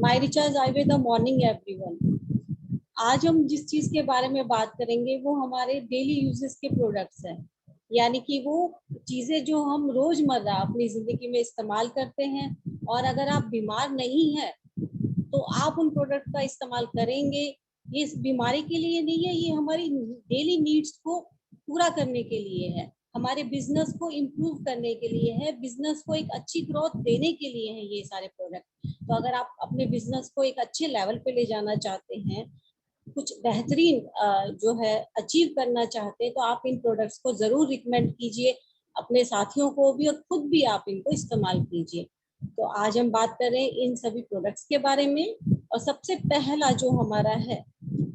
My recharge I way the morning everyone. आज हम जिस चीज के बारे में बात करेंगे वो हमारे डेली यूजेस के प्रोडक्ट्स हैं, यानी कि वो चीजें जो हम रोजमर्रा अपनी जिंदगी में इस्तेमाल करते हैं, और अगर आप बीमार नहीं है तो आप उन प्रोडक्ट का इस्तेमाल करेंगे। ये इस बीमारी के लिए नहीं है, ये हमारी डेली नीड्स को पूरा करने के लिए है, हमारे बिजनेस को इम्प्रूव करने के लिए है, बिजनेस को एक अच्छी ग्रोथ देने के लिए है ये सारे प्रोडक्ट। तो अगर आप अपने बिजनेस को एक अच्छे लेवल पे ले जाना चाहते हैं, कुछ बेहतरीन जो है अचीव करना चाहते हैं, तो आप इन प्रोडक्ट्स को जरूर रिकमेंड कीजिए अपने साथियों को भी, और खुद भी आप इनको इस्तेमाल कीजिए। तो आज हम बात करें इन सभी प्रोडक्ट्स के बारे में। और सबसे पहला जो हमारा है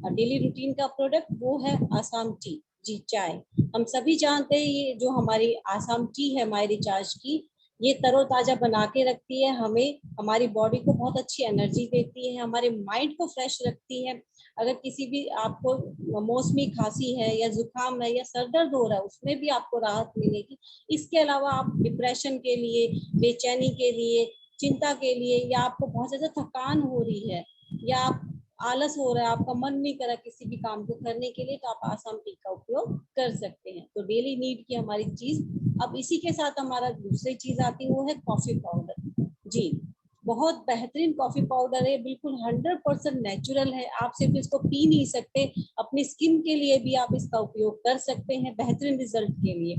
डेली रूटीन का प्रोडक्ट वो है आसाम टी। जी, चाय। हम सभी जानते हैं ये जो हमारी आसाम टी है माय रिचार्ज की, ये तरोताजा बना के रखती है हमें, हमारी बॉडी को बहुत अच्छी एनर्जी देती है, हमारे माइंड को फ्रेश रखती है। अगर किसी भी आपको मौसमी खांसी है या जुकाम है या सर दर्द हो रहा है, उसमें भी आपको राहत मिलेगी। इसके अलावा आप डिप्रेशन के लिए, बेचैनी के लिए, चिंता के लिए, या आपको बहुत ज्यादा थकान हो रही है, या आप आलस हो रहा है, आपका मन नहीं कर रहा किसी भी काम को करने के लिए, तो आप आसाम टी का उपयोग कर सकते हैं। तो डेली नीड की हमारी चीज। अब इसी के साथ हमारा दूसरी चीज आती है, वो है कॉफी पाउडर। जी, बहुत बेहतरीन कॉफी पाउडर है, बिल्कुल 100% नेचुरल है। आप सिर्फ इसको पी नहीं सकते, अपनी स्किन के लिए भी आप इसका उपयोग कर सकते हैं बेहतरीन रिजल्ट के लिए।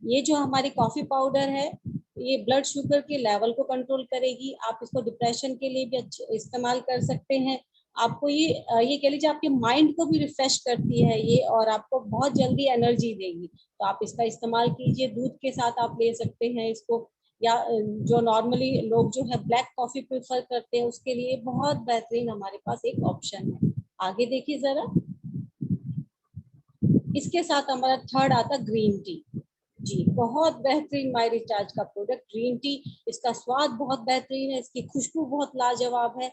ये जो हमारी कॉफी पाउडर है, ये ब्लड शुगर के लेवल को कंट्रोल करेगी। आप इसको डिप्रेशन के लिए भी अच्छे इस्तेमाल कर सकते हैं। आपको ये कह लीजिए आपके माइंड को भी रिफ्रेश करती है ये, और आपको बहुत जल्दी एनर्जी देगी। तो आप इसका इस्तेमाल कीजिए, दूध के साथ आप ले सकते हैं इसको, या जो नॉर्मली लोग जो है ब्लैक कॉफी प्रेफर करते हैं उसके लिए बहुत बेहतरीन हमारे पास एक ऑप्शन है। आगे देखिए जरा, इसके साथ हमारा थर्ड आता ग्रीन टी। जी, बहुत बेहतरीन माय रिचार्ज का प्रोडक्ट ग्रीन टी। इसका स्वाद बहुत बेहतरीन है, इसकी खुशबू बहुत लाजवाब है,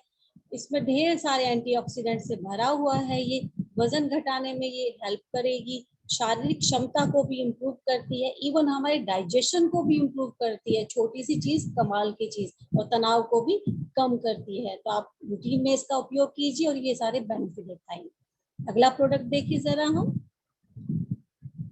इसमें ढेर सारे एंटीऑक्सीडेंट से भरा हुआ है। ये वजन घटाने में ये हेल्प करेगी, शारीरिक क्षमता को भी इम्प्रूव करती है, इवन हमारे डाइजेशन को भी इम्प्रूव करती है। छोटी सी चीज कमाल की चीज, और तनाव को भी कम करती है। तो आप रूटीन में इसका उपयोग कीजिए और ये सारे बेनिफिट दिखाएंगे। अगला प्रोडक्ट देखिए जरा हम,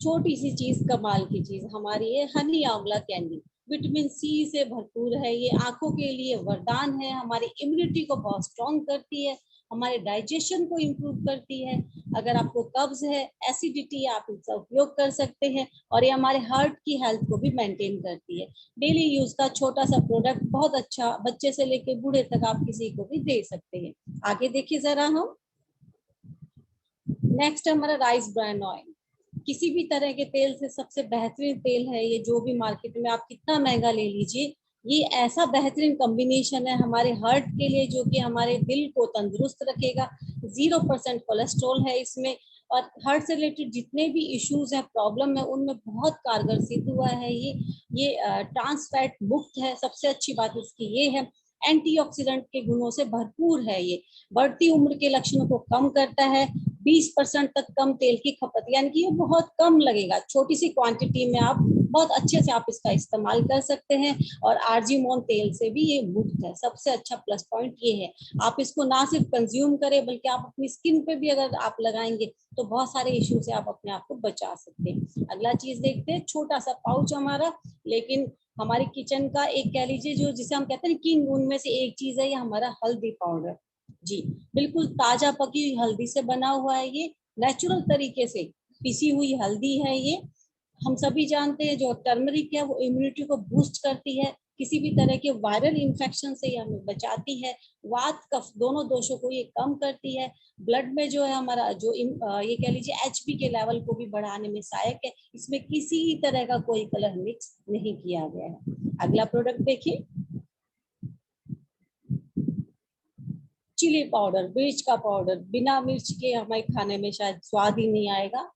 छोटी सी चीज कमाल की चीज हमारी है हनी आंवला कैंडी। विटामिन सी से भरपूर है ये, आंखों के लिए वरदान है, हमारी इम्यूनिटी को बहुत स्ट्रॉन्ग करती है, हमारे डाइजेशन को इम्प्रूव करती है। अगर आपको कब्ज है, एसिडिटी, आप इसका उपयोग कर सकते हैं, और ये हमारे हार्ट की हेल्थ को भी मेंटेन करती है। डेली यूज का छोटा सा प्रोडक्ट, बहुत अच्छा, बच्चे से लेके बूढ़े तक आप किसी को भी दे सकते हैं। आगे देखिए जरा हम, नेक्स्ट हमारा राइस ब्रान ऑयल। किसी भी तरह के तेल से सबसे बेहतरीन तेल है ये, जो भी मार्केट में आप कितना महंगा ले लीजिए, ये ऐसा बेहतरीन कॉम्बिनेशन है हमारे हार्ट के लिए, जो कि हमारे दिल को तंदुरुस्त रखेगा। 0% कोलेस्ट्रॉल है इसमें, और हार्ट से रिलेटेड जितने भी इश्यूज है, प्रॉब्लम है, उनमें बहुत कारगर सिद्ध हुआ है ये ट्रांस फैट मुक्त है। सबसे अच्छी बात इसकी ये है, एंटीऑक्सीडेंट के गुणों से भरपूर है ये, बढ़ती उम्र के लक्षणों को कम करता है, 20% तक कम तेल की खपत, यानी कि ये बहुत कम लगेगा, छोटी सी क्वांटिटी में आप बहुत अच्छे से आप इसका इस्तेमाल कर सकते हैं। और आर्जीमोन तेल से भी ये मुक्त है। सबसे अच्छा प्लस पॉइंट ये है, आप इसको ना सिर्फ कंज्यूम करें, बल्कि आप अपनी स्किन पे भी अगर आप लगाएंगे तो बहुत सारे इश्यू से आप अपने आप को बचा सकते हैं। अगला चीज देखते हैं, छोटा सा पाउच हमारा, लेकिन हमारे किचन का एक कह लीजिए जो जिसे हम कहते हैं किंग, उनमें से एक चीज है ये हमारा हल्दी पाउडर। जी, बिल्कुल ताजा पकी हल्दी से बना हुआ है ये, नेचुरल तरीके से पिसी हुई हल्दी है ये। हम सभी जानते हैं जो टर्मरिक है वो इम्यूनिटी को बूस्ट करती है, किसी भी तरह के वायरल इन्फेक्शन से ये हमें बचाती है, वात कफ दोनों दोषों को ये कम करती है, ब्लड में जो है हमारा जो ये कह लीजिए एचपी के लेवल को भी बढ़ाने में सहायक है। इसमें किसी तरह का कोई कलर मिक्स नहीं किया गया है। अगला प्रोडक्ट देखिए, चिली पाउडर, मिर्च का पाउडर। बिना मिर्च के हमारे खाने में शायद स्वाद ही नहीं आएगा,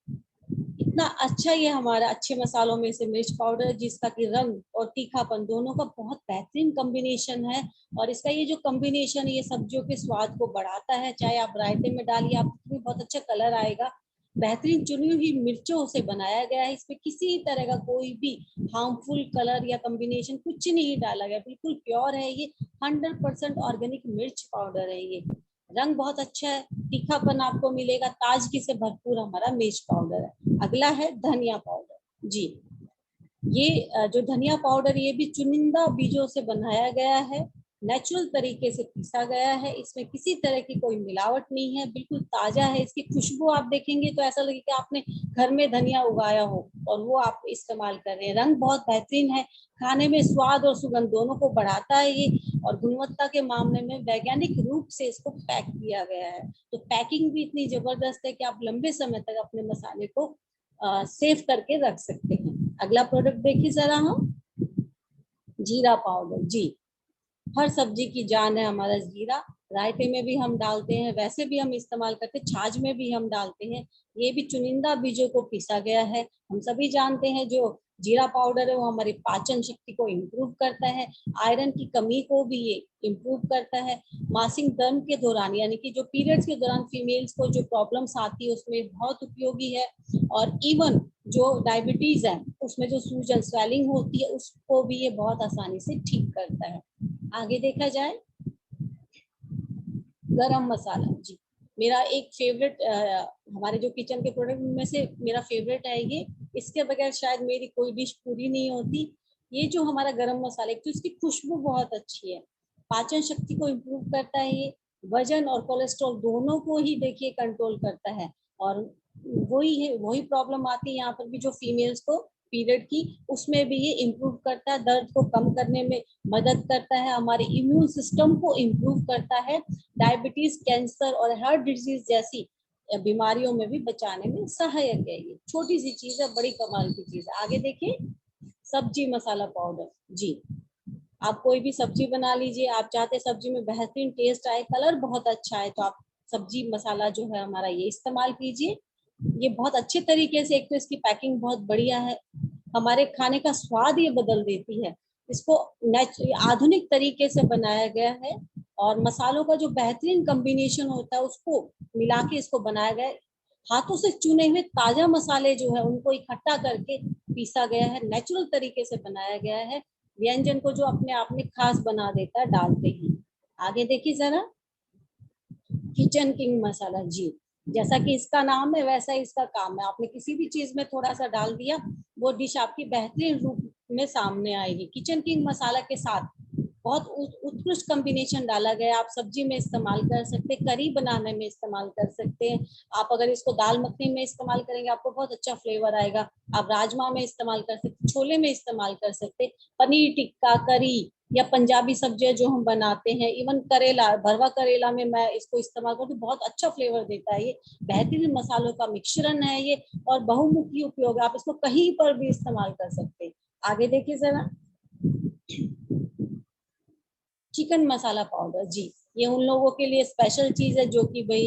इतना अच्छा ये हमारा अच्छे मसालों में से मिर्च पाउडर, जिसका कि रंग और तीखापन दोनों का बहुत बेहतरीन कॉम्बिनेशन है। और इसका ये जो कॉम्बिनेशन ये सब्जियों के स्वाद को बढ़ाता है, चाहे आप रायते में डालिए, आप बहुत अच्छा कलर आएगा। बेहतरीन चुनी हुई मिर्चों से बनाया गया है। इसमें किसी तरह का कोई भी हार्मफुल कलर या कॉम्बिनेशन कुछ नहीं डाला गया, बिल्कुल प्योर है ये। 100% ऑर्गेनिक मिर्च पाउडर है ये। रंग बहुत अच्छा है, तीखापन आपको मिलेगा, ताजगी से भरपूर हमारा मिर्च पाउडर है। अगला है धनिया पाउडर जी। ये जो धनिया पाउडर, ये भी चुनिंदा बीजों से बनाया गया है, नेचुरल तरीके से पीसा गया है। इसमें किसी तरह की कोई मिलावट नहीं है, बिल्कुल ताजा है। इसकी खुशबू आप देखेंगे तो ऐसा लगेगा आपने घर में धनिया उगाया हो और वो आप इस्तेमाल कर रहे हैं। रंग बहुत बेहतरीन है, खाने में स्वाद और सुगंध दोनों को बढ़ाता है ये। और गुणवत्ता के मामले में वैज्ञानिक रूप से इसको पैक किया गया है, तो पैकिंग भी इतनी जबरदस्त है कि आप लंबे समय तक अपने मसाले को सेव करके रख सकते हैं। अगला प्रोडक्ट देखिए जरा हम, जीरा पाउडर जी। हर सब्जी की जान है हमारा जीरा। रायते में भी हम डालते हैं, वैसे भी हम इस्तेमाल करते हैं, छाछ में भी हम डालते हैं। ये भी चुनिंदा बीजों को पीसा गया है। हम सभी जानते हैं जो जीरा पाउडर है वो हमारी पाचन शक्ति को इम्प्रूव करता है, आयरन की कमी को भी ये इम्प्रूव करता है। मासिक धर्म के दौरान यानी कि जो पीरियड्स के दौरान फीमेल्स को जो प्रॉब्लम्स आती है उसमें बहुत उपयोगी है। और इवन जो डायबिटीज है उसमें जो सूजन स्वेलिंग होती है उसको भी ये बहुत आसानी से ठीक करता है। आगे देखा जाए, गरम मसाला जी। मेरा एक फेवरेट, हमारे जो किचन के प्रोडक्ट में से मेरा फेवरेट है ये। इसके बगैर शायद मेरी कोई डिश पूरी नहीं होती। ये जो हमारा गरम मसाला, एक तो इसकी खुशबू बहुत अच्छी है, पाचन शक्ति को इम्प्रूव करता है ये, वजन और कोलेस्ट्रॉल दोनों को ही देखिए कंट्रोल करता है। और वही प्रॉब्लम आती है यहाँ पर भी जो फीमेल्स को पीरियड की, उसमें भी ये इम्प्रूव करता है, दर्द को कम करने में मदद करता है, हमारे इम्यून सिस्टम को इम्प्रूव करता है, डायबिटीज, कैंसर और हार्ट डिजीज जैसी बीमारियों में भी बचाने में सहायक है। ये छोटी सी चीज है, बड़ी कमाल की चीज है। आगे देखिए, सब्जी मसाला पाउडर जी। आप कोई भी सब्जी बना लीजिए, आप चाहते सब्जी में बेहतरीन टेस्ट आए, कलर बहुत अच्छा है, तो आप सब्जी मसाला जो है हमारा ये इस्तेमाल कीजिए। ये बहुत अच्छे तरीके से, एक तो इसकी पैकिंग बहुत बढ़िया है, हमारे खाने का स्वाद ये बदल देती है। इसको आधुनिक तरीके से बनाया गया है और मसालों का जो बेहतरीन कॉम्बिनेशन होता है उसको मिला के इसको बनाया गया है। हाथों से चुने हुए ताजा मसाले जो है उनको इकट्ठा करके पीसा गया है, नेचुरल तरीके से बनाया गया है, व्यंजन को जो अपने आप में खास बना देता है डालते ही। आगे देखिए जरा, किचन किंग मसाला जी। जैसा कि इसका नाम है वैसा इसका काम है, आपने किसी भी चीज में थोड़ा सा डाल दिया, वो डिश आपकी बेहतरीन रूप में सामने आएगी। किचन किंग मसाला के साथ बहुत उत्कृष्ट कॉम्बिनेशन डाला गया है। आप सब्जी में इस्तेमाल कर सकते हैं, करी बनाने में इस्तेमाल कर सकते हैं। आप अगर इसको दाल मखनी में इस्तेमाल करेंगे आपको बहुत अच्छा फ्लेवर आएगा। आप राजमा में इस्तेमाल कर सकते, छोले में इस्तेमाल कर सकते, पनीर टिक्का, करी या पंजाबी सब्जियां जो हम बनाते हैं, इवन करेला, भरवा करेला में मैं इसको इस्तेमाल करती हूँ, बहुत अच्छा फ्लेवर देता है ये। बेहतरीन मसालों का मिश्रण है ये और बहुमुखी उपयोग, आप इसको कहीं पर भी इस्तेमाल कर सकते हैं। आगे देखिए जरा, चिकन मसाला पाउडर जी। ये उन लोगों के लिए स्पेशल चीज है जो कि भाई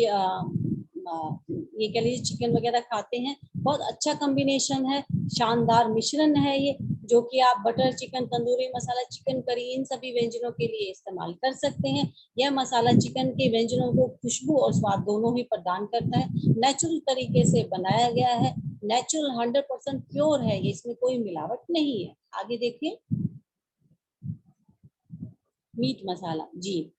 ये कह लीजिए चिकन वगैरह खाते हैं। बहुत अच्छा कॉम्बिनेशन है, शानदार मिश्रण है ये, जो कि आप butter chicken, tandoori masala, chicken curry, इन सभी व्यंजनों के लिए इस्तेमाल कर सकते हैं। यह मसाला चिकन के व्यंजनों को खुशबू और स्वाद दोनों ही प्रदान करता है, नेचुरल तरीके से बनाया गया है, नेचुरल 100% प्योर है ये, इसमें कोई मिलावट नहीं है। आगे देखिए, मीट मसाला जी।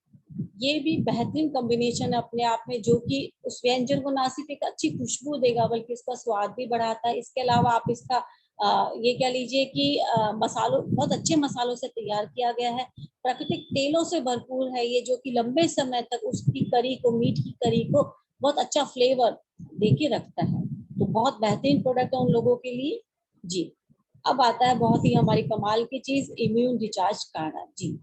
ये भी बेहतरीन कॉम्बिनेशन है अपने आप में, जो कि उस व्यंजन को ना सिर्फ एक अच्छी खुशबू देगा बल्कि इसका स्वाद भी बढ़ाता है। इसके अलावा आप इसका ये कह लीजिए कि मसालों, बहुत अच्छे मसालों से तैयार किया गया है, प्राकृतिक तेलों से भरपूर है ये, जो कि लंबे समय तक उसकी करी को, मीट की करी को बहुत अच्छा फ्लेवर देके रखता है। तो बहुत बेहतरीन प्रोडक्ट है उन लोगों के लिए जी। अब आता है बहुत ही हमारी कमाल की चीज, इम्यून रिचार्ज काढ़ा जी।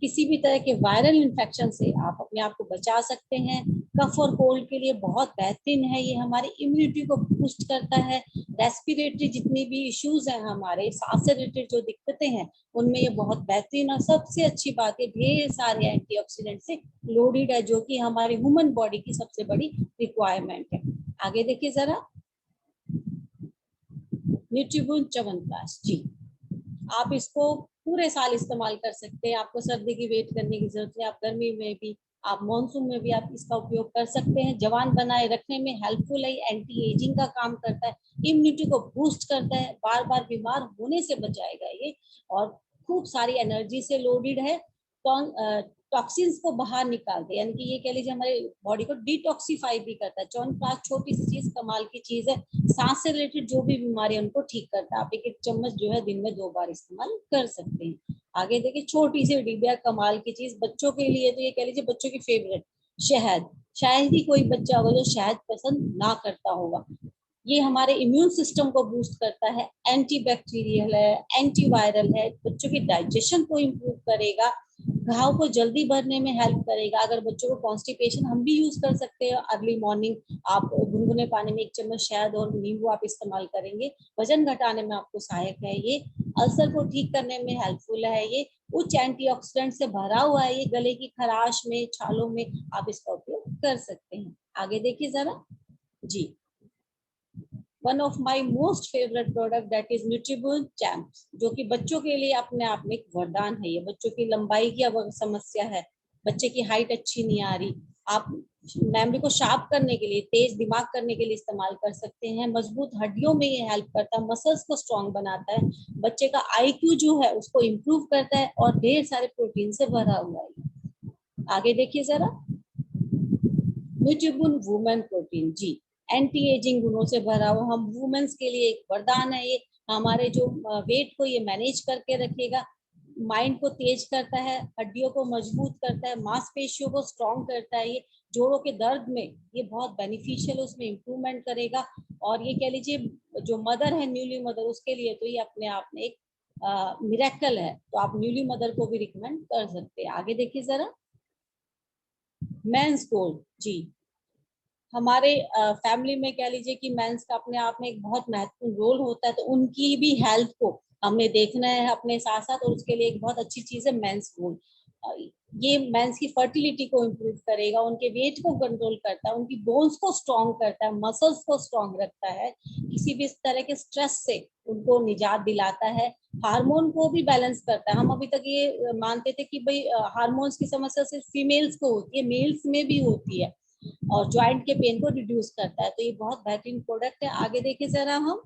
किसी भी तरह के वायरल इन्फेक्शन से आप अपने आप को बचा सकते हैं। कफ और कोल्ड के लिए बहुत बेहतरीन है ये, हमारी इम्यूनिटी को बूस्ट करता है। रेस्पिरेटरी जितनी भी इश्यूज हैं, हमारे सांस से रिलेटेड जो दिक्कतें हैं, उनमें ये बहुत बेहतरीन, और सबसे अच्छी बात है ढेर सारे एंटीऑक्सीडेंट से लोडेड है, जो कि हमारी ह्यूमन बॉडी की सबसे बड़ी रिक्वायरमेंट है। आगे देखिए जरा, न्यूट्रीबून च्यवनप्राश जी। आप इसको पूरे साल इस्तेमाल कर सकते हैं। आपको सर्दी की वेट करने की जरूरत है, आप गर्मी में भी, आप मॉनसून में भी आप इसका उपयोग कर सकते हैं। जवान बनाए रखने में हेल्पफुल है, एंटी एजिंग का काम करता है, इम्यूनिटी को बूस्ट करता है, बार बार बीमार होने से बचाएगा ये, और खूब सारी एनर्जी से लोडेड है। टॉक्सिन्स को बाहर निकालते हैं, यानी कि ये कह लीजिए हमारे बॉडी को डिटॉक्सिफाई भी करता है। च्यवनप्राश छोटी सी चीज, कमाल की चीज है, सांस से रिलेटेड जो भी बीमारी है उनको ठीक करता है। आप एक एक चम्मच जो है दिन में 2 बार इस्तेमाल कर सकते हैं। आगे देखिए, छोटी सी डिबिया, कमाल की चीज बच्चों के लिए, तो ये कह लीजिए बच्चों की फेवरेट शहद। शायद ही कोई बच्चा होगा जो शहद पसंद ना करता होगा। ये हमारे इम्यून सिस्टम को बूस्ट करता है, एंटी बैक्टीरियल है, एंटीवायरल है, बच्चों की डाइजेशन को इम्प्रूव करेगा, घाव को जल्दी भरने में हेल्प करेगा। अगर बच्चों को कॉन्स्टिपेशन, हम भी यूज कर सकते हैं अर्ली मॉर्निंग। आप गुनगुने पानी में 1 चम्मच शहद और नींबू आप इस्तेमाल करेंगे, वजन घटाने में आपको सहायक है ये, अल्सर को ठीक करने में हेल्पफुल है ये, उच्च एंटीऑक्सीडेंट से भरा हुआ है ये, गले की खराश में, छालों में आप इसका उपयोग कर सकते हैं। आगे देखिए जरा जी, one of my most favourite product that is Nutriboost Champs, जो कि बच्चों के लिए अपने आप में एक वरदान है। ये बच्चों की लंबाई की अगर समस्या है, बच्चे की हाइट अच्छी नहीं आ रही, आप मेमोरी को शार्प करने के लिए, तेज दिमाग करने के लिए इस्तेमाल कर सकते हैं। मजबूत हड्डियों में ये हेल्प करता है, मसल्स को स्ट्रॉन्ग बनाता है, बच्चे का आईक्यू जो है उसको इम्प्रूव करता है, और ढेर सारे प्रोटीन से भरा हुआ है। आगे देखिए जरा, न्यूट्रिबून वुमेन प्रोटीन जी, एंटी एजिंग गुणों से भरा हुआ, हम वुमेन्स के लिए एक वरदान है ये। हमारे जो वेट को ये मैनेज करके रखेगा, माइंड को तेज करता है, हड्डियों को मजबूत करता है, मांसपेशियों को स्ट्रॉन्ग करता है ये, जोड़ों के दर्द में ये बहुत बेनिफिशियल, उसमें इम्प्रूवमेंट करेगा। और ये कह लीजिए जो मदर है, न्यूली मदर, उसके लिए तो ये अपने आप में एक मिरेकल है। तो आप न्यूली मदर को भी रिकमेंड कर सकते हैं। आगे देखिए जरा, मेंस गोल्ड जी, हमारे फैमिली में कह लीजिए कि मेंस का अपने आप में एक बहुत महत्वपूर्ण रोल होता है, तो उनकी भी हेल्थ को हमें देखना है अपने साथ साथ, और उसके लिए एक बहुत अच्छी चीज है मेंस गोल्ड। ये मेंस की फर्टिलिटी को इम्प्रूव करेगा, उनके वेट को कंट्रोल करता है, उनकी बोन्स को स्ट्रॉन्ग करता है, मसल्स को स्ट्रॉन्ग रखता है, किसी भी तरह के स्ट्रेस से उनको निजात दिलाता है, हार्मोन को भी बैलेंस करता है। हम अभी तक ये मानते थे कि भाई हार्मोन्स की समस्या सिर्फ फीमेल्स को होती है, मेल्स में भी होती है, और ज्वाइंट के पेन को रिड्यूस करता है। तो ये बहुत बेहतरीन प्रोडक्ट है। आगे देखिए जरा हम,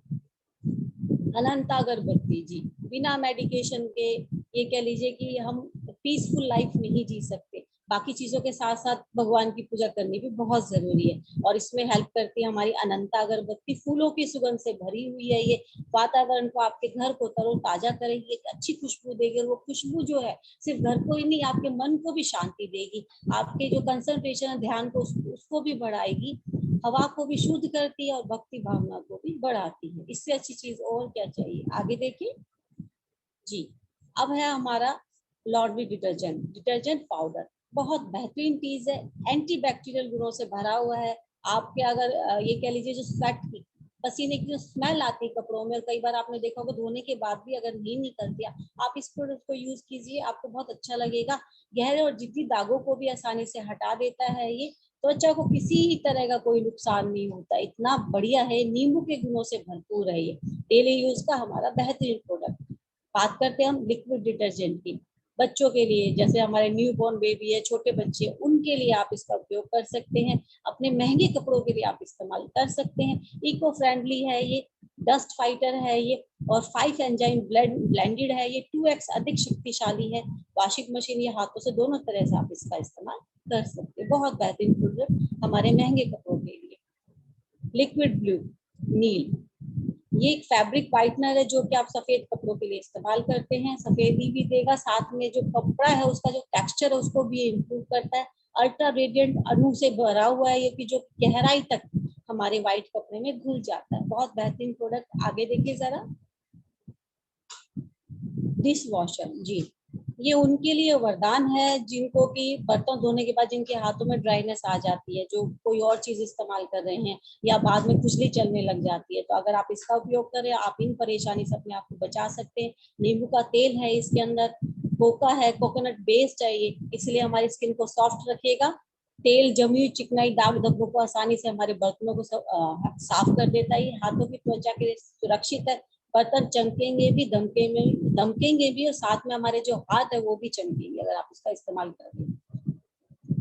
अनंता अगरबत्ती जी, बिना मेडिकेशन के ये कह लीजिए कि हम पीसफुल लाइफ नहीं जी सकते। बाकी चीजों के साथ साथ भगवान की पूजा करनी भी बहुत जरूरी है, और इसमें हेल्प करती है हमारी अनंता अगरबत्ती। फूलों की सुगंध से भरी हुई है ये, वातावरण को, आपके घर को तरोताजा करेगी, एक अच्छी खुशबू देगी, और वो खुशबू जो है सिर्फ घर को ही नहीं, आपके मन को भी शांति देगी, आपके जो कंसंट्रेशन है, ध्यान को, उसको भी बढ़ाएगी, हवा को भी शुद्ध करती है, और भक्ति भावना को भी बढ़ाती है। इससे अच्छी चीज और क्या चाहिए। आगे देखिए जी, अब है हमारा लॉन्ड्री डिटर्जेंट, डिटर्जेंट पाउडर, बहुत बेहतरीन चीज है, एंटी बैक्टीरियल गुणों से भरा हुआ है। आपके अगर ये कह लीजिए जो स्वेट की, पसीने की जो स्मेल आती है कपड़ों में, और कई बार आपने देखा होगा धोने के बाद भी अगर नहीं निकलती है, आप इस प्रोडक्ट को यूज कीजिए, आपको बहुत अच्छा लगेगा। गहरे और जिद्दी दागों को भी आसानी से हटा देता है ये, त्वचा को किसी तरह का कोई नुकसान नहीं होता, इतना बढ़िया है, नींबू के गुणों से भरपूर है ये, डेली यूज का हमारा बेहतरीन प्रोडक्ट। बात करते हैं हम लिक्विड डिटर्जेंट की, बच्चों के लिए, जैसे हमारे न्यू बॉर्न बेबी है, छोटे बच्चे, उनके लिए आप इसका उपयोग कर सकते हैं, अपने महंगे कपड़ों के लिए आप इस्तेमाल कर सकते हैं। इको फ्रेंडली है ये, डस्ट फाइटर है ये, और 5 एंजाइम ब्लेंडेड है ये, 2x अधिक शक्तिशाली है। वॉशिंग मशीन या हाथों से, दोनों तरह से आप इसका इस्तेमाल कर सकते हैं। बहुत बेहतरीन प्रोडक्ट हमारे महंगे कपड़ों के लिए। लिक्विड ब्लू नील, ये एक फैब्रिक वाइटनर है जो कि आप सफेद कपड़ों के लिए इस्तेमाल करते हैं, सफेदी भी देगा, साथ में जो कपड़ा है उसका जो टेक्सचर है उसको भी इम्प्रूव करता है। अल्ट्रा रेडियंट अणु से भरा हुआ है ये, कि जो गहराई तक हमारे व्हाइट कपड़े में घुल जाता है। बहुत बेहतरीन प्रोडक्ट। आगे देखिए जरा, डिश वॉशर जी, ये उनके लिए वरदान है जिनको कि बर्तन धोने के बाद जिनके हाथों में ड्राइनेस आ जाती है, जो कोई और चीज इस्तेमाल कर रहे हैं, या बाद में खुजली चलने लग जाती है, तो अगर आप इसका उपयोग करें, आप इन परेशानी से अपने आप को बचा सकते हैं। नींबू का तेल है इसके अंदर, कोका है, कोकोनट बेस्ड है ये, इसलिए हमारी स्किन को सॉफ्ट रखेगा। तेल, जमी हुई चिकनाई, दाग धब्बों को आसानी से हमारे बर्तनों को साफ कर देता है। हाथों की त्वचा के लिए सुरक्षित है, बर्तन चमकेंगे भी, दमकेंगे भी, और साथ में हमारे जो हाथ है वो भी चमकेंगे अगर आप इसका इस्तेमाल करेंगे।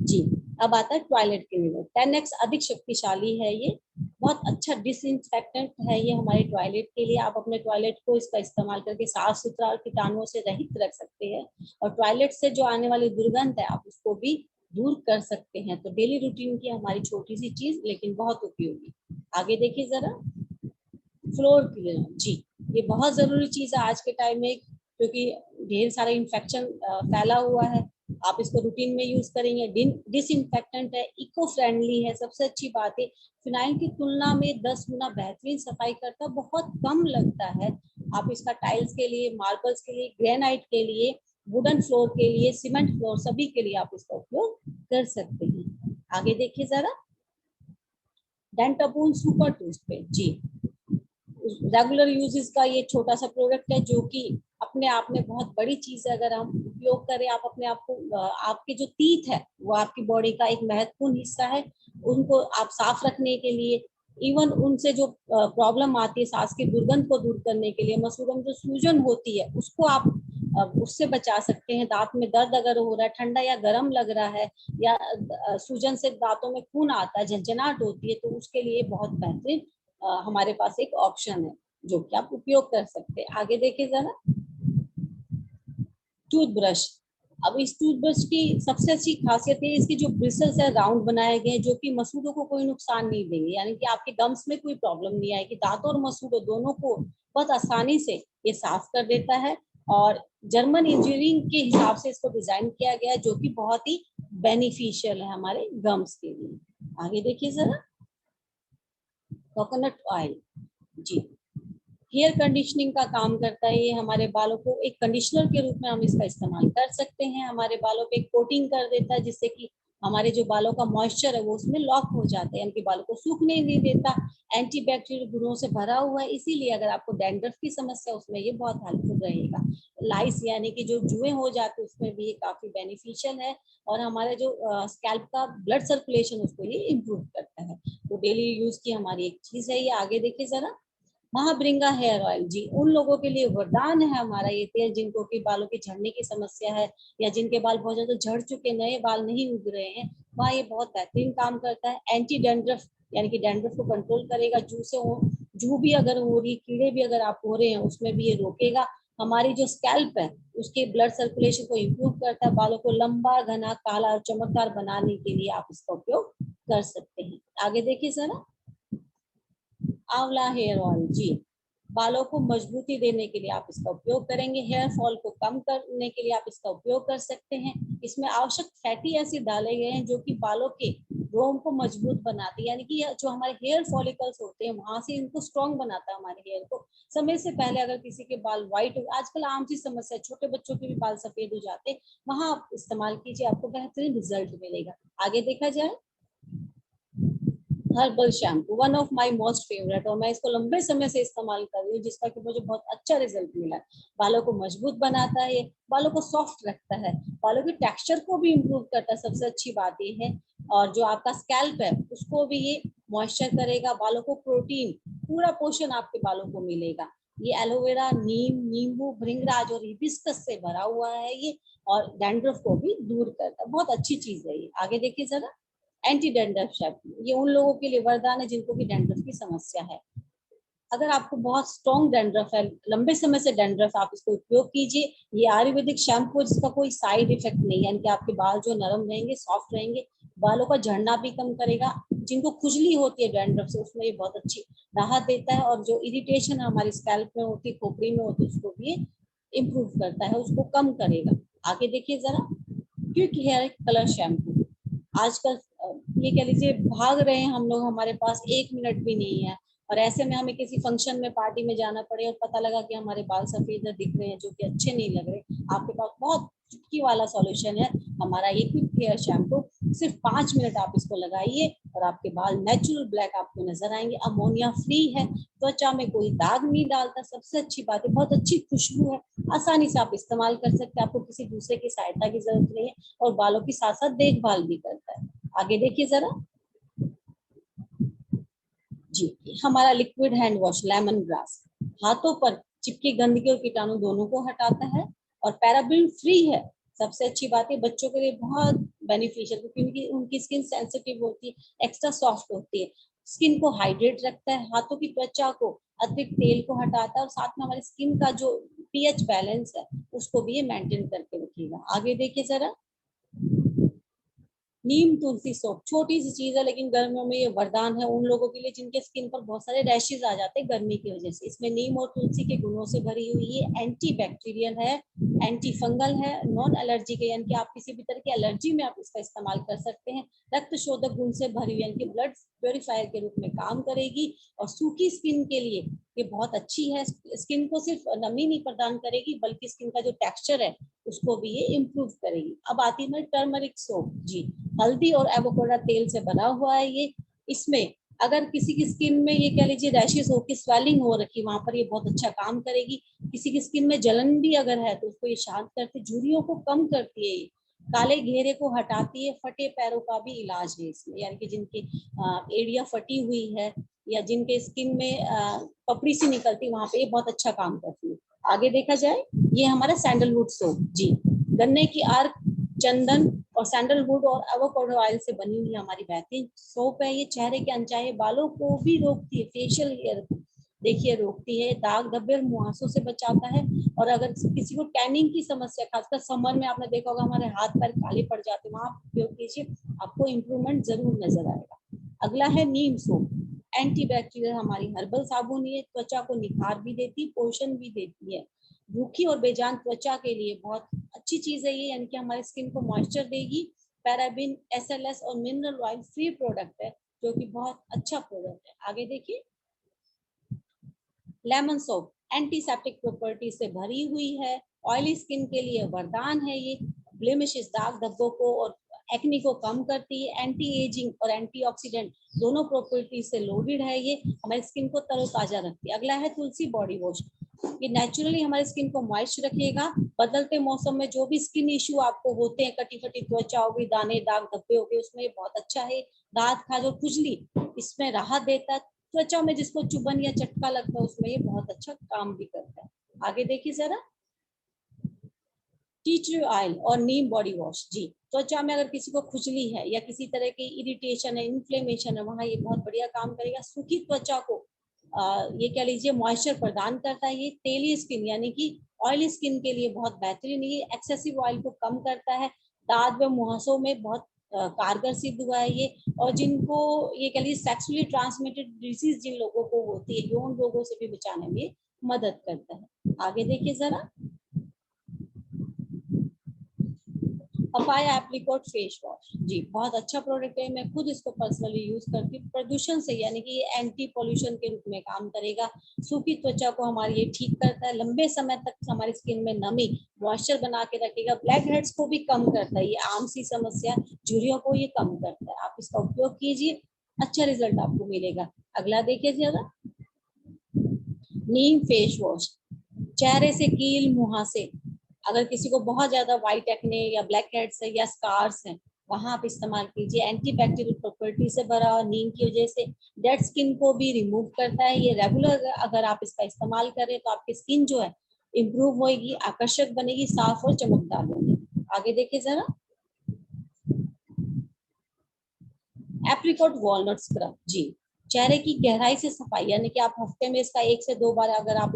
जी, अब आता है टॉयलेट क्लीनर। 10x अधिक शक्तिशाली है ये, बहुत अच्छा डिसइंफेक्टेंट है ये हमारे टॉयलेट के लिए। आप अपने टॉयलेट को इसका इस्तेमाल करके साफ सुथरा और कीटाणुओं से रहित रख सकते हैं, और टॉयलेट से जो आने वाली दुर्गंध है आप उसको भी दूर कर सकते हैं। तो डेली रूटीन की हमारी छोटी सी चीज लेकिन बहुत उपयोगी। आगे देखिए जरा, फ्लोर क्लीनर। जी, ये बहुत जरूरी चीज है आज के टाइम में, क्योंकि ढेर सारा इन्फेक्शन फैला हुआ है। आप इसको रूटीन में यूज करेंगे। डिसइंफेक्टेंट है, इको फ्रेंडली है, सबसे अच्छी बात है फिनाइल की तुलना में 10 गुना बेहतरीन सफाई करता, बहुत कम लगता है। आप इसका टाइल्स के लिए, मार्बल्स के लिए, ग्रेनाइट के लिए, वुडन फ्लोर के लिए, सीमेंट फ्लोर, सभी के लिए आप इसका उपयोग कर सकते हैं। आगे देखिए जरा, डेंटाबून सुपर टूथपेस्ट। जी, रेगुलर यूजेस का ये छोटा सा प्रोडक्ट है जो कि अपने आप में बहुत बड़ी चीज है। अगर हम उपयोग करें, आप अपने आप को, आपके जो टीथ है वो आपकी बॉडी का एक महत्वपूर्ण हिस्सा है, उनको आप साफ रखने के लिए, इवन उनसे जो प्रॉब्लम आती है सांस की दुर्गंध को दूर करने के लिए, मसूड़ों में जो सूजन होती है उसको आप उससे बचा सकते हैं। दांत में दर्द अगर हो रहा है, ठंडा या गर्म लग रहा है, या सूजन से दांतों में खून आता है, झंझनाहट होती है, तो उसके लिए बहुत बेहतरीन हमारे पास एक ऑप्शन है जो कि आप उपयोग कर सकते हैं। आगे देखिए जरा, टूथब्रश। अब इस टूथब्रश की सबसे अच्छी खासियत है इसकी जो ब्रिसल्स है राउंड बनाए गए हैं, जो कि मसूड़ों को कोई नुकसान नहीं देंगे, यानी कि आपके गम्स में कोई प्रॉब्लम नहीं आएगी। दांतों और मसूड़ों दोनों को बहुत आसानी से ये साफ कर देता है, और जर्मन इंजीनियरिंग के हिसाब से इसको डिजाइन किया गया है, जो कि बहुत ही बेनिफिशियल है हमारे गम्स के लिए। आगे देखिए जरा, कोकोनट ऑयल। जी, हेयर कंडीशनिंग का काम करता है ये। हमारे बालों को एक कंडीशनर के रूप में हम इसका इस्तेमाल कर सकते हैं। हमारे बालों पे कोटिंग कर देता है, जिससे कि हमारे जो बालों का मॉइस्चर है वो उसमें लॉक हो जाता है, यानी कि बालों को सूखने नहीं देता। एंटी बैक्टीरियल गुणों से भरा हुआ है, इसीलिए अगर आपको डैंड्रफ की समस्या उसमें ये बहुत हेल्पफुल रहेगा। लाइस यानी कि जो जुएं हो जाते हैं उसमें भी ये काफी बेनिफिशियल है, और हमारे जो स्कैल्प का ब्लड सर्कुलेशन उसको ये इम्प्रूव करता है। तो डेली यूज की हमारी एक चीज है ये। आगे देखिए जरा, महाब्रिंगा हेयर ऑयल। जी, उन लोगों के लिए वरदान है हमारा ये तेल जिनको की बालों की झड़ने की समस्या है, या जिनके बाल बहुत ज्यादा झड़ चुके, नए बाल नहीं उग रहे हैं, वहाँ ये बहुत बेहतरीन काम करता है। एंटी डैंड्रफ, यानी कि डैंड्रफ को कंट्रोल करेगा। जू भी अगर हो रही, कीड़े भी अगर आप हो रहे हैं, उसमें भी ये रोकेगा। हमारी जो स्कैल्प है उसके ब्लड सर्कुलेशन को इम्प्रूव करता है। बालों को लंबा, घना, काला और चमकदार बनाने के लिए आप इसका उपयोग कर सकते हैं। आगे देखिए जरा, आंवला हेयर ऑयल। जी, बालों को मजबूती देने के लिए आप इसका उपयोग करेंगे। हेयर फॉल को कम करने के लिए आप इसका उपयोग कर सकते हैं। इसमें आवश्यक फैटी एसिड डाले गए हैं जो कि बालों के रोम को मजबूत बनाते हैं, यानी कि जो हमारे हेयर फॉलिकल्स होते हैं वहां से इनको स्ट्रॉन्ग बनाता है हमारे हेयर को। समय से पहले अगर किसी के बाल व्हाइट, आजकल आम सी समस्या है, छोटे बच्चों के भी बाल सफेद हो जाते हैं, वहां आप इस्तेमाल कीजिए, आपको बेहतरीन रिजल्ट मिलेगा। आगे देखा जाए, herbal shampoo, one of my most favourite, और मैं इसको लंबे समय से इस्तेमाल कर रही हूँ, जिसका कि मुझे बहुत अच्छा रिजल्ट मिला है। बालों को मजबूत बनाता है, बालों को सॉफ्ट रखता है, बालों के टेक्सचर को भी इम्प्रूव करता है, सबसे अच्छी बात ये है। और जो आपका स्कैल्प है उसको भी ये मॉइस्चर करेगा। बालों को प्रोटीन, पूरा पोषण आपके बालों को मिलेगा। ये एलोवेरा, नीम, नींबू, भृंगराज और हिबिस्कस से भरा हुआ है ये, और डैंड्रफ को भी दूर करता है। बहुत अच्छी चीज है ये। आगे देखिए जरा, एंटी डैंड्रफ शैम्पू। ये उन लोगों के लिए वरदान है जिनको भी डैंड्रफ की समस्या है। अगर आपको बहुत स्ट्रॉन्ग डैंड्रफ है, लंबे समय से डैंड्रफ, आप इसको उपयोग कीजिए। ये आयुर्वेदिक शैम्पू जिसका कोई साइड इफेक्ट नहीं है, यानी कि आपके बाल जो नरम रहेंगे, सॉफ्ट रहेंगे, बालों का झड़ना भी कम करेगा। जिनको खुजली होती है डैंड्रफ से, उसमें ये बहुत अच्छी राहत देता है, और जो इरिटेशन हमारी स्कैल्प में होती है, खोपड़ी में होती है, उसको भी इम्प्रूव करता है, उसको कम करेगा। आगे देखिए जरा, क्विक हेयर कलर शैम्पू। आजकल ये कह लीजिए भाग रहे हैं हम लोग, हमारे पास 1 मिनट भी नहीं है, और ऐसे में हमें किसी फंक्शन में, पार्टी में जाना पड़े और पता लगा कि हमारे बाल सफेद दिख रहे हैं, जो कि अच्छे नहीं लग रहे। आपके पास बहुत चुटकी वाला सॉल्यूशन है, हमारा ये क्विक हेयर शैम्पू। सिर्फ 5 मिनट आप इसको लगाइए और आपके बाल नेचुरल ब्लैक आपको नजर आएंगे। अमोनिया फ्री है, त्वचा में कोई दाग नहीं डालता, सबसे अच्छी बात है बहुत अच्छी खुशबू है, आसानी से आप इस्तेमाल कर सकते हैं, आपको किसी दूसरे की सहायता की जरूरत नहीं है, और बालों की साथ साथ देखभाल भी करता है। आगे देखिए जरा, जी, हमारा liquid hand wash lemon grass. हाथों पर चिपकी गंदगी और कीटाणु दोनों को हटाता है, और पैराबेन फ्री है। सबसे अच्छी बात है, बच्चों के लिए बहुत बेनिफिशियल, क्योंकि उनकी स्किन सेंसिटिव होती है, एक्स्ट्रा सॉफ्ट होती है, स्किन को हाइड्रेट रखता है, हाथों की त्वचा को अतिरिक्त तेल को हटाता है, और साथ में हमारी स्किन का जो पीएच बैलेंस है उसको भी ये मेंटेन करके रखेगा। आगे देखिए जरा, नीम तुलसी सोप, छोटी सी चीज है लेकिन गर्मियों में ये वरदान है उन लोगों के लिए जिनके स्किन पर बहुत सारे रैशेज आ जाते हैं गर्मी की वजह से। इसमें नीम और तुलसी के गुणों से भरी हुई ये एंटी बैक्टीरियल है, एंटी फंगल है, नॉन एलर्जी के, यानी कि आप किसी भी तरह की एलर्जी में आप इसका इस्तेमाल कर सकते हैं। रक्त शोधक गुण से भरी हुई, यानी कि ब्लड प्योरीफायर के रूप में काम करेगी, और सूखी स्किन के लिए ये बहुत अच्छी है। स्किन को सिर्फ नमी नहीं प्रदान करेगी बल्कि स्किन का जो टेक्सचर है उसको भी ये इम्प्रूव करेगी। अब आती है टर्मरिक सोप जी, हल्दी और एवोकाडो तेल से बना हुआ है ये। इसमें अगर किसी की स्किन में ये कह लीजिए रैशेस हो, की स्वेलिंग हो रखी, वहां पर ये बहुत अच्छा काम करेगी। किसी की स्किन में जलन भी अगर है तो उसको ये शांत करती, झुर्रियों को कम करती है ये, काले घेरे को हटाती है, फटे पैरों का भी इलाज है इसमें, यानी कि जिनकी एरिया फटी हुई है या जिनके स्किन में पपड़ी सी निकलती, वहां पे ये बहुत अच्छा काम करती है। आगे देखा जाए, ये हमारा सैंडलवुड सोप जी, गन्ने की अर्क, चंदन और सैंडलवुड और एवोकाडो ऑयल से बनी हुई हमारी बेहतरीन सोप है। ये चेहरे के अनचाहे बालों को भी रोकती है, फेशियल हेयर देखिए रोकती है, दाग धब्बे और मुहासों से बचाता है। और अगर किसी को टैनिंग की समस्या, खासकर समर में आपने देखा होगा हमारे हाथ पैर काले पड़ जाते हैं, वहां उपयोग कीजिए, आपको इंप्रूवमेंट जरूर नजर आएगा। अगला है नीम सोप, एंटी बैक्टीरियल हमारी हर्बल साबुन, ये त्वचा को निखार भी देती, पोषण भी देती है। रूखी और बेजान त्वचा के लिए बहुत अच्छी चीज है ये, यानी कि हमारी स्किन को मॉइस्चर देगी। पैराबिन, एसएलएस और मिनरल ऑयल फ्री प्रोडक्ट है, जो कि बहुत अच्छा प्रोडक्ट है। आगे देखिए, लेमन सोप एंटीसेप्टिक प्रॉपर्टी से भरी हुई है, ऑयली स्किन के लिए वरदान है ये, ब्लेमिशेस दाग धब्बों को और एक्नी को कम करती है, एंटी एजिंग और एंटीऑक्सीडेंट दोनों प्रॉपर्टी से लोडेड है ये, हमारी स्किन को तरोताजा रखती है। अगला है तुलसी बॉडी वॉश, ये नेचुरली हमारी स्किन को मॉइस्ट रखेगा। बदलते मौसम में जो भी स्किन इश्यू आपको होते हैं, कटी फटी त्वचा हो गई, दाने दाग धब्बे हो गए, उसमें ये बहुत अच्छा है। दांत खाज और खुजली इसमें राहत देता है। त्वचा में जिसको चुभन या चटका लगता है उसमें ये बहुत अच्छा काम भी करता है। आगे देखिए जरा, टी ट्री ऑयल और नीम बॉडी वॉश जी, त्वचा में अगर किसी को खुजली है या किसी तरह की इरिटेशन है, इन्फ्लेमेशन है, वहां ये बहुत बढ़िया काम करेगा। सूखी त्वचा को ये कह लीजिए मॉइस्चर प्रदान करता है। ये तेली स्किन यानी कि ऑयली स्किन के लिए बहुत बेहतरीन, ये एक्सेसिव ऑयल को कम करता है। दांत व मुहासों में बहुत कारगर सिद्ध हुआ है ये। और जिनको ये कह लीजिए सेक्सुअली ट्रांसमिटेड डिजीज जिन लोगों को होती है, यौन रोगों से भी बचाने में मदद करता है। आगे देखिए जरा, पपाया एप्रिकॉट फेस वॉश जी, बहुत अच्छा प्रोडक्ट है, मैं खुद इसको पर्सनली यूज करती हूँ। प्रदूषण से यानी कि ये एंटी पॉल्यूशन के रूप में काम करेगा। सूखी त्वचा को हमारी ये ठीक करता है, लंबे समय तक हमारी स्किन में नमी मॉइस्चर बना के रखेगा, ब्लैक हेड्स को भी कम करता है, ये आम सी समस्या, झुर्रियों को ये कम करता है। आप इसका उपयोग कीजिए, अच्छा रिजल्ट आपको मिलेगा। अगला देखिए जरा, नीम फेस वॉश, चेहरे से कील मुहासे, अगर किसी को बहुत ज्यादा व्हाइट एक्ने या ब्लैक हेड्स है या स्कार्स हैं, वहां आप इस्तेमाल कीजिए। एंटी बैक्टीरियल प्रॉपर्टी से भरा और नीम की वजह से डेड स्किन को भी रिमूव करता है ये। रेगुलर अगर आप इसका इस्तेमाल करें तो आपकी स्किन जो है इम्प्रूव होगी, आकर्षक बनेगी, साफ और चमकदार बनेगी। आगे देखिए जरा, एप्रिकॉट वॉलनट स्क्रब जी, चेहरे की गहराई से सफाई, यानी कि आप हफ्ते में इसका 1 से 2 बार अगर आप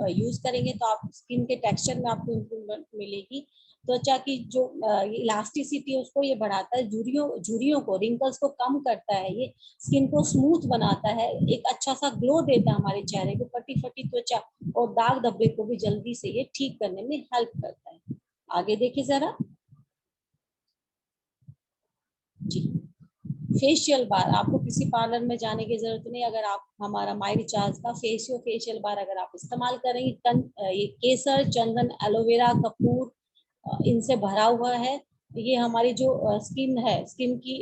यूज करेंगे तो आप स्किन के टेक्सचर में आपको इम्प्रूवमेंट मिलेगी। त्वचा की जो इलास्टिसिटी है उसको ये बढ़ाता है, झुर्रियों को, रिंकल्स को कम करता है ये, स्किन को स्मूथ बनाता है, एक अच्छा सा ग्लो देता है हमारे चेहरे को, कटी फटी त्वचा और दाग धब्बे को भी जल्दी से ये ठीक करने में हेल्प करता है। आगे देखिए जरा जी, फेशियल बार, आपको किसी पार्लर में जाने की जरूरत नहीं, अगर आप हमारा माई रिचार्ज का फेशियल बार अगर आप इस्तेमाल करेंगे, ये केसर, चंदन, एलोवेरा, कपूर इनसे भरा हुआ है। ये हमारी जो स्किन है, स्किन की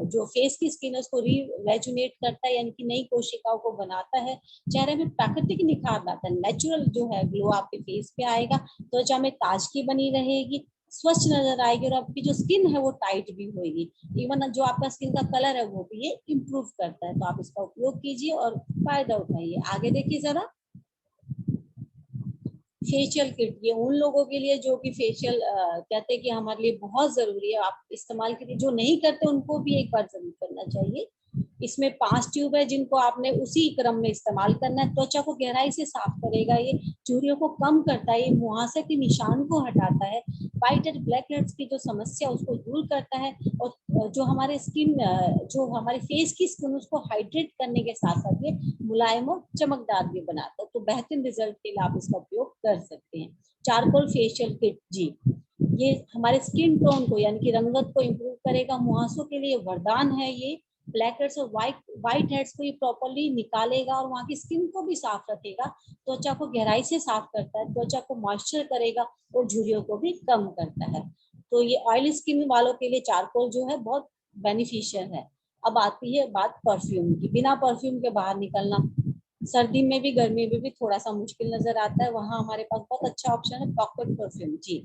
जो फेस की स्किन है उसको रिवेजुनेट करता है, यानी कि नई कोशिकाओं को बनाता है, चेहरे में प्राकृतिक निखार लाता है, नेचुरल जो है ग्लो आपके फेस पे आएगा, त्वचा में ताजगी बनी रहेगी, स्वच्छ नजर आएगी, और आपकी जो स्किन है वो टाइट भी होगी। इवन जो आपका स्किन का कलर है वो भी ये इम्प्रूव करता है। तो आप इसका उपयोग कीजिए और फायदा उठाइए। आगे देखिए जरा, फेशियल किट, ये उन लोगों के लिए जो कि फेशियल कहते हैं कि हमारे लिए बहुत जरूरी है, आप इस्तेमाल करिए। जो नहीं करते उनको भी एक बार जरूर करना चाहिए। इसमें 5 ट्यूब है जिनको आपने उसी क्रम में इस्तेमाल करना है। त्वचा को गहराई से साफ करेगा, ये झुर्रियों को कम करता है, ये मुहासे के निशान को हटाता है, व्हाइट एंड ब्लैक हेड्स की जो समस्या उसको दूर करता है, और जो हमारे स्किन, जो हमारे फेस की स्किन उसको हाइड्रेट करने के साथ साथ ये मुलायम और चमकदार भी बनाता है। तो बेहतरीन रिजल्ट के लिए आप इसका उपयोग कर सकते हैं। चारकोल फेशियल किट जी, ये हमारे स्किन टोन को यानी कि रंगत को इम्प्रूव करेगा, मुहासों के लिए वरदान है ये। ब्लैक हेड्स और व्हाइट हेड्स को ये प्रॉपरली निकालेगा और वहाँ की स्किन को भी साफ रखेगा। त्वचा को गहराई से साफ करता है, त्वचा को मॉइस्चर करेगा और झुर्रियों को भी कम करता है। तो ये ऑयली स्किन वालों के लिए चारकोल जो है बहुत बेनिफिशियल है। अब आती है बात परफ्यूम की। बिना परफ्यूम के बाहर निकलना सर्दी में भी गर्मी में भी थोड़ा सा मुश्किल नजर आता है, वहाँ हमारे पास बहुत अच्छा ऑप्शन है पॉकेट परफ्यूम जी।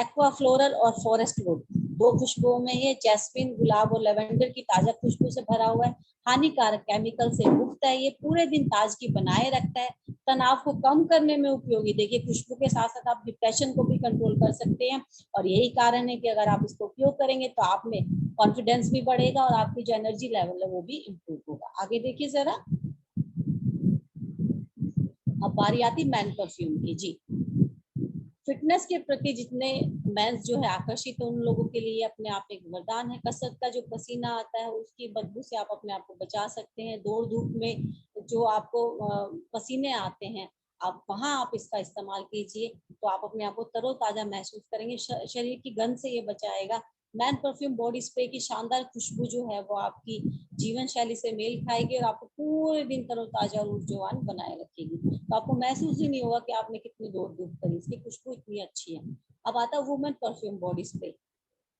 एक्वा फ्लोरल और फॉरेस्ट वुड, दो खुशबुओं में ये जैस्मिन, गुलाब और लेवेंडर की ताजा खुशबू से भरा हुआ है, हानिकारक केमिकल से मुक्त है, ये पूरे दिन ताजगी बनाए रखता है, तनाव को कम करने में उपयोगी। देखिए खुशबू के साथ साथ आप डिप्रेशन को भी कंट्रोल कर सकते हैं, और यही कारण है कि अगर आप इसको उपयोग करेंगे तो आप में कॉन्फिडेंस भी बढ़ेगा और आपकी जो एनर्जी लेवल है वो भी इम्प्रूव होगा। आगे देखिए जरा, अब बारी आती मैन परफ्यूम की जी। फिटनेस के प्रति जितने मेंस जो है आकर्षित है, उन लोगों के लिए अपने आप एक वरदान है। कसरत का जो पसीना आता है उसकी बदबू से आप अपने आप को बचा सकते हैं। दौड़ धूप में जो आपको पसीने आते हैं, आप वहां आप इसका इस्तेमाल कीजिए तो आप अपने आप को तरोताजा महसूस करेंगे, शरीर की गंध से ये बचाएगा। मैन परफ्यूम बॉडी स्प्रे की शानदार खुशबू जो है वो आपकी जीवन शैली से मेल खाएगी और आपको पूरे दिन तरोताजा और ऊर्जावान बनाए रखेगी। तो आपको महसूस ही नहीं होगा कि आपने कितनी दौड़ धूप करी, इसकी खुशबू इतनी अच्छी है। अब आता है वुमेन परफ्यूम बॉडी स्प्रे।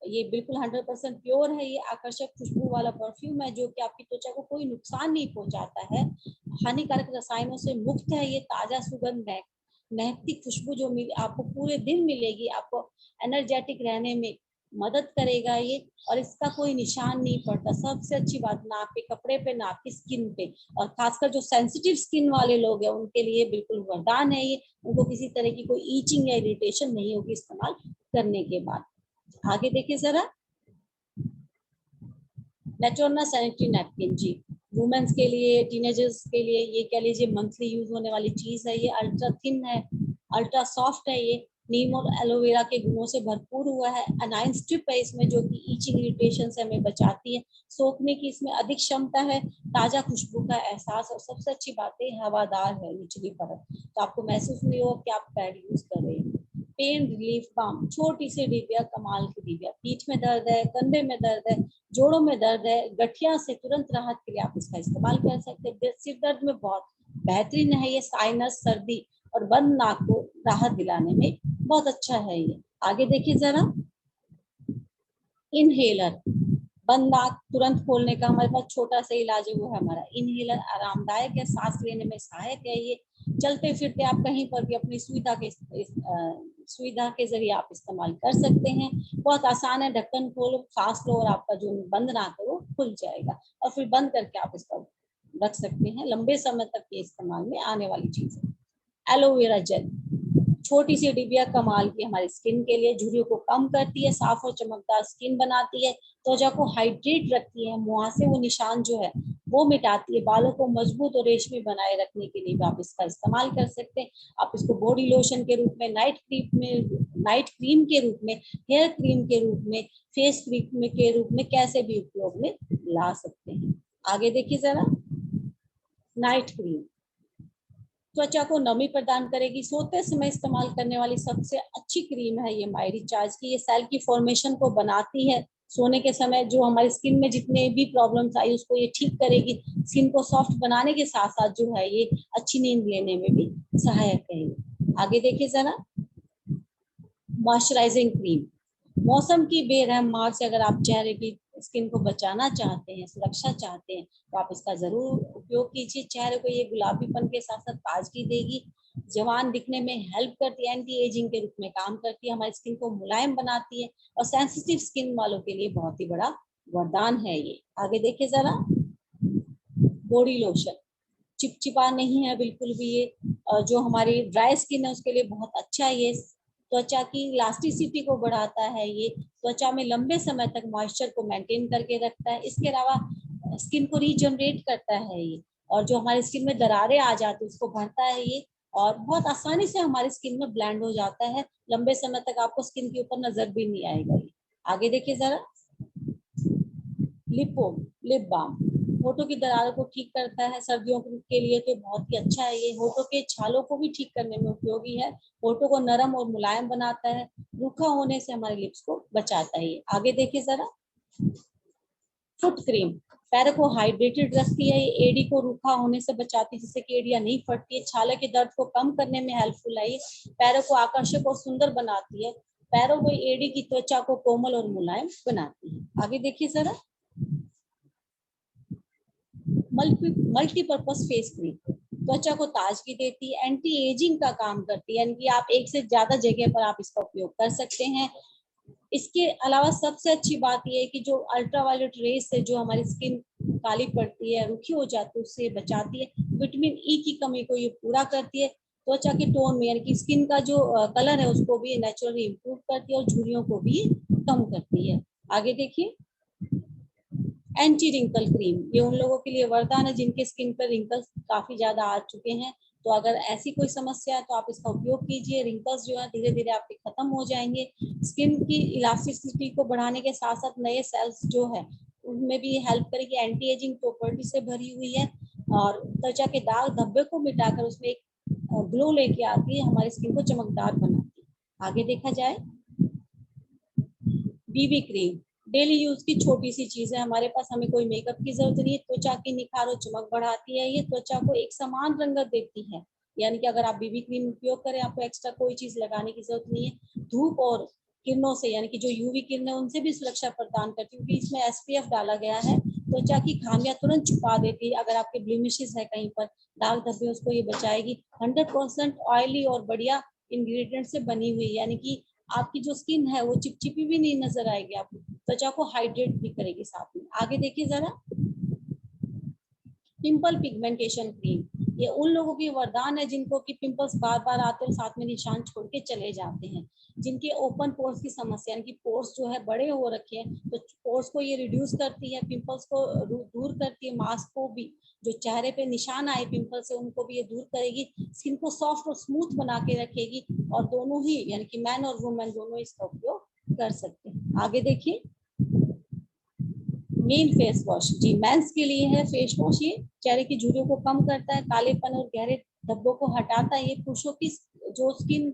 ये बिल्कुल 100% प्योर है, ये आकर्षक खुशबू वाला परफ्यूम है जो कि आपकी त्वचा को कोई नुकसान नहीं पहुंचाता है, हानिकारक रसायनों से मुक्त है। ये ताजा सुगंध महकती खुशबू जो आपको पूरे दिन मिलेगी, आपको एनर्जेटिक रहने में मदद करेगा ये, और इसका कोई निशान नहीं पड़ता। सबसे अच्छी बात, ना आपके कपड़े पे ना आपकी स्किन पे, और खासकर जो सेंसिटिव स्किन वाले लोग हैं उनके लिए बिल्कुल वरदान है ये। उनको किसी तरह की कोई ईचिंग या इरिटेशन नहीं होगी इस्तेमाल करने के बाद। आगे देखिए जरा, नेट्रोना सैनिटरी नैपकिन जी, वुमेन्स के लिए, टीनेजर्स के लिए ये कह लीजिए मंथली यूज होने वाली चीज है। ये अल्ट्रा थिन है, अल्ट्रा सॉफ्ट है, ये नीम और एलोवेरा के गुणों से भरपूर हुआ है। अनाइन स्ट्रिप है इसमें जो कि ईचिंग इरिटेशन से हमें बचाती है, सोखने की इसमें अधिक क्षमता है, ताजा खुशबू का एहसास, और सबसे अच्छी बात है हवादार है निचली परत, तो आपको महसूस नहीं होगा कि आप पैड यूज कर रहे हैं। पेन रिलीफ बाम, छोटी सी डिबिया, कमाल की डिबिया, पीठ में दर्द है, कंधे में दर्द है, जोड़ों में दर्द है, गठिया से तुरंत राहत के लिए आप इसका इस्तेमाल कर सकते हैं। सिर दर्द में बहुत बेहतरीन है ये, साइनस, सर्दी और बंद नाक को राहत दिलाने में बहुत अच्छा है ये। आगे देखिए जरा, इनहेलर, बंद नाक तुरंत खोलने का हमारे पास छोटा सा इलाज है, वो है हमारा इनहेलर। आरामदायक है, सांस लेने में सहायक है ये, चलते फिरते आप कहीं पर भी अपनी सुविधा के जरिए आप इस्तेमाल कर सकते हैं। बहुत आसान है, ढक्कन खोलो, सांस लो और आपका जो बंद नाक है वो खुल जाएगा, और फिर बंद करके आप इसका रख सकते हैं। लंबे समय तक ये इस्तेमाल में आने वाली चीज है। एलोवेरा जेल, छोटी सी डिबिया, कमाल की हमारी स्किन के लिए, झुर्रियों को कम करती है, साफ और चमकदार स्किन बनाती है, त्वचा को हाइड्रेट रखती है, मुहासे वो निशान जो है वो मिटाती है, बालों को मजबूत और रेशमी बनाए रखने के लिए भी आप इसका इस्तेमाल कर सकते हैं। आप इसको बॉडी लोशन के रूप में, नाइट क्रीम के रूप में, हेयर क्रीम के रूप में, फेस क्रीम के रूप में, कैसे भी उपयोग में ला सकते हैं। आगे देखिए जरा, नाइट क्रीम त्वचा को नमी प्रदान करेगी, सोते समय इस्तेमाल करने वाली सबसे अच्छी क्रीम है ये माई रिचार्ज की। ये सेल की फॉर्मेशन को बनाती है, सोने के समय जो हमारी स्किन में जितने भी प्रॉब्लम्स आई उसको ये ठीक करेगी, स्किन को सॉफ्ट बनाने के साथ साथ जो है ये अच्छी नींद लेने में भी सहायक है। आगे देखिए जरा, मॉइस्चराइजिंग क्रीम, मौसम की बेरहम मार से अगर आप चेहरे की स्किन को बचाना चाहते हैं, सुरक्षा चाहते हैं, तो आप इसका जरूर उपयोग कीजिए। चेहरे को ये गुलाबीपन के साथ साथ ताजगी देगी, जवान दिखने में हेल्प करती है, एंटी एजिंग के रूप में काम करती है, हमारी स्किन को मुलायम बनाती है, और सेंसिटिव स्किन वालों के लिए बहुत ही बड़ा वरदान है ये। आगे देखिए जरा, बॉडी लोशन, चिपचिपा नहीं है बिल्कुल भी ये, जो हमारी ड्राई स्किन है उसके लिए बहुत अच्छा है ये। त्वचा की इलास्टिसिटी को बढ़ाता है ये, त्वचा में लंबे समय तक मॉइस्चर को मेंटेन करके रखता है। इसके अलावा स्किन को रीजनरेट करता है ये, और जो हमारी स्किन में दरारें आ जाती है उसको भरता है ये, और बहुत आसानी से हमारी स्किन में ब्लेंड हो जाता है। लंबे समय तक आपको स्किन के ऊपर नजर भी नहीं आएगा ये। आगे देखिए जरा, लिप बाम होठों की दरारों को ठीक करता है। सर्दियों के लिए तो बहुत ही अच्छा है ये। होठों के छालों को भी ठीक करने में उपयोगी है। होठों को नरम और मुलायम बनाता है। रूखा होने से हमारे लिप्स को बचाता है ये। आगे देखिए जरा, फुट क्रीम पैरों को हाइड्रेटेड रखती है। ये एड़ी को रूखा होने से बचाती है, जिससे कि एड़ियां नहीं फटती है। छाले के दर्द को कम करने में हेल्पफुल है ये। पैरों को आकर्षक और सुंदर बनाती है। पैरों को एड़ी की त्वचा को कोमल और मुलायम बनाती है। आगे देखिए जरा, मल्टीपर्पज फेस क्रीम त्वचा को ताजगी देती है, एंटी एजिंग का काम करती है, यानी कि आप एक से ज्यादा जगह पर आप इसका उपयोग कर सकते हैं। इसके अलावा सबसे अच्छी बात यह है कि जो अल्ट्रावायलेट रेस से जो हमारी स्किन काली पड़ती है, रुखी हो जाती है, उससे बचाती है। विटामिन ई की कमी को ये पूरा करती है। त्वचा के टोन में, यानी कि स्किन का जो कलर है उसको भी नेचुरली इम्प्रूव करती है, और झुर्रियों को भी कम करती है। आगे देखिए, एंटी रिंकल क्रीम ये उन लोगों के लिए वरदान है जिनके स्किन पर रिंकल्स काफी ज्यादा आ चुके हैं। तो अगर ऐसी कोई समस्या है तो आप इसका उपयोग कीजिए। रिंकल्स जो है धीरे धीरे आपके खत्म हो जाएंगे। स्किन की इलास्टिसिटी को बढ़ाने के साथ साथ नए सेल्स जो है उनमें भी हेल्प करेगी। एंटी एजिंग प्रॉपर्टी से भरी हुई है, और त्वचा के दाग धब्बे को मिटाकर उसमें एक ग्लो लेके आती है, हमारी स्किन को चमकदार बनाती है। आगे देखा जाए, बीबी क्रीम डेली यूज की छोटी सी चीज है हमारे पास, हमें कोई मेकअप की जरूरत नहीं है। त्वचा की निखार और चमक बढ़ाती है ये, त्वचा को एक समान रंगत देती है। यानी कि अगर आप बीबी क्रीम उपयोग करें, आपको एक्स्ट्रा कोई चीज लगाने की जरूरत नहीं है। धूप और किरणों से, यानी कि जो यूवी किरण है उनसे भी सुरक्षा प्रदान करती है, क्योंकि इसमें एसपीएफ डाला गया है। त्वचा की खामियां तुरंत छुपा देती है। अगर आपके ब्लीमिशेस है कहीं पर, दाग धब्बे, उसको ये बचाएगी। 100% ऑयली और बढ़िया इंग्रेडिएंट से बनी हुई, यानी कि आपकी जो स्किन है वो चिपचिपी भी नहीं नजर आएगी, आपको त्वचा को हाइड्रेट भी करेगी साथ में। आगे देखिए जरा, पिंपल पिगमेंटेशन क्रीम ये उन लोगों की वरदान है जिनको कि पिंपल्स बार बार आते हैं, साथ में निशान छोड़ के चले जाते हैं। जिनके ओपन पोर्स की समस्या, यानी कि पोर्स जो है बड़े हो रखे हैं, तो पोर्स को ये रिड्यूस करती है, पिंपल्स को दूर करती है। मास्क को भी, जो चेहरे पे निशान आए पिंपल से, उनको भी ये दूर करेगी। स्किन को सॉफ्ट और स्मूथ बना के रखेगी, और दोनों ही, यानी कि मैन और वुमेन दोनों इसका उपयोग कर सकते हैं। आगे देखिए, मेन फेस वॉश जी मेंस के लिए है फेस वॉश। ये चेहरे की झुर्रियों को कम करता है, कालेपन और गहरे धब्बों को हटाता है। ये पुरुषों की जो स्किन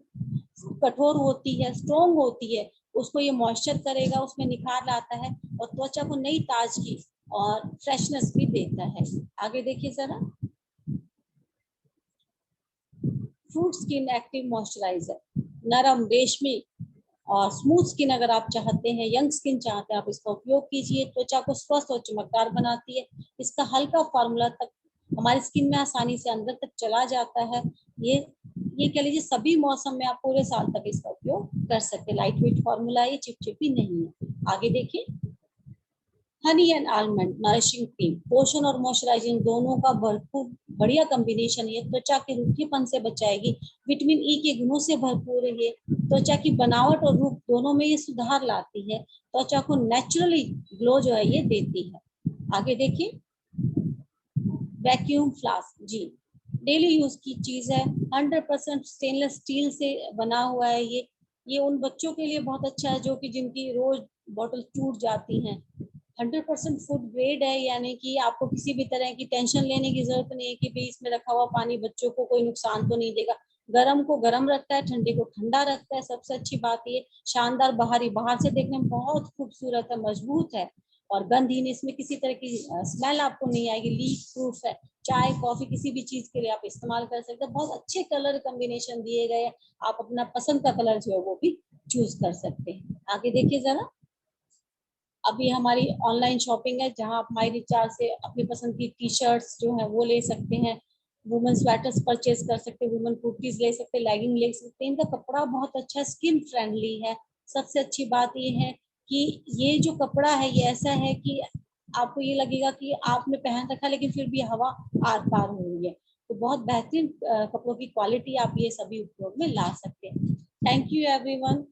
कठोर होती है, स्ट्रोंग होती है, उसको ये मॉइस्चर करेगा, उसमें निखार लाता है, और त्वचा को नई ताजगी और फ्रेशनेस भी देता है। आगे देखिए जरा, फ्रूट स्किन एक्टिव मॉइस्चराइजर नरम, रेशमी और स्मूथ स्किन अगर आप चाहते हैं, यंग स्किन चाहते हैं, आप इसका उपयोग कीजिए। त्वचा को स्वस्थ और चमकदार बनाती है। इसका हल्का फार्मूला तक हमारी स्किन में आसानी से अंदर तक चला जाता है। ये कह लीजिए सभी मौसम में आप पूरे साल तक इसका उपयोग कर सकते हैं। लाइट वेट फार्मूला, ये चिपचिपी नहीं है। आगे देखिए, honey and almond nourishing cream पोषण और मॉइस्चराइजिंग दोनों का भरपूर बढ़िया कॉम्बिनेशन है। त्वचा के रूखेपन से बचाएगी, विटामिन ई के गुणों से भरपूर है ये। त्वचा की बनावट और रूप दोनों में ये सुधार लाती है। त्वचा को नेचुरली ग्लो जो है ये देती है। आगे देखिए, वैक्यूम फ्लास्क जी डेली यूज की चीज है। 100% स्टेनलेस स्टील से बना हुआ है ये उन बच्चों के लिए बहुत अच्छा है जो कि जिनकी रोज बॉटल टूट जाती हैं। 100% फूड ग्रेड है, यानी कि आपको किसी भी तरह की टेंशन लेने की जरूरत नहीं है कि भाई इसमें रखा हुआ पानी बच्चों को कोई नुकसान तो नहीं देगा। गर्म को गर्म रखता है, ठंडे को ठंडा रखता है। सबसे अच्छी बात ये, शानदार बाहर से देखने में बहुत खूबसूरत है, मजबूत है, और गंधहीन, इसमें किसी तरह की स्मेल आपको नहीं आएगी। लीक प्रूफ है, चाय कॉफी किसी भी चीज के लिए आप इस्तेमाल कर सकते हैं। बहुत अच्छे कलर कॉम्बिनेशन दिए गए, आप अपना पसंद का कलर जो है वो भी चूज कर सकते हैं। आगे देखिए जरा, अभी हमारी ऑनलाइन शॉपिंग है जहां आप माई रिचार्ज से अपनी पसंद की टी शर्ट्स जो है वो ले सकते हैं। वुमेन स्वेटर्स परचेज कर सकते हैं, वुमेन कुर्तीज ले सकते हैं, लेगिंग ले सकते हैं। इनका कपड़ा बहुत अच्छा, स्किन फ्रेंडली है। सबसे अच्छी बात ये है कि ये जो कपड़ा है ये ऐसा है कि आपको ये लगेगा कि आपने पहन रखा लेकिन फिर भी हवा आर पार हो रही है। तो बहुत बेहतरीन कपड़ों की क्वालिटी आप ये सभी उपयोग में ला सकते हैं। Thank you everyone.